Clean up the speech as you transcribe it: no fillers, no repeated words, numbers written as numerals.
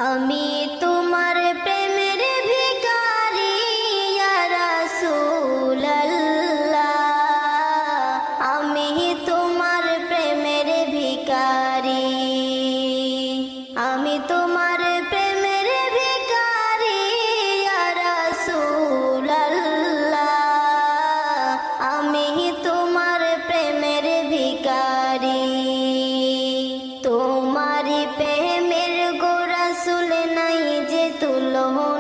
আমি তোমার প্রেমের ভিখারি ইয়া রাসূলুল্লাহ, আমি তোমার প্রেমের ভিখারি, আমি তোমার প্রেমের ভিখারি ইয়া রাসূলুল্লাহ, আমি তোমার প্রেমের ভিখারি। তোমারি প্রেমের গো রাসূল নাই যে তুলনা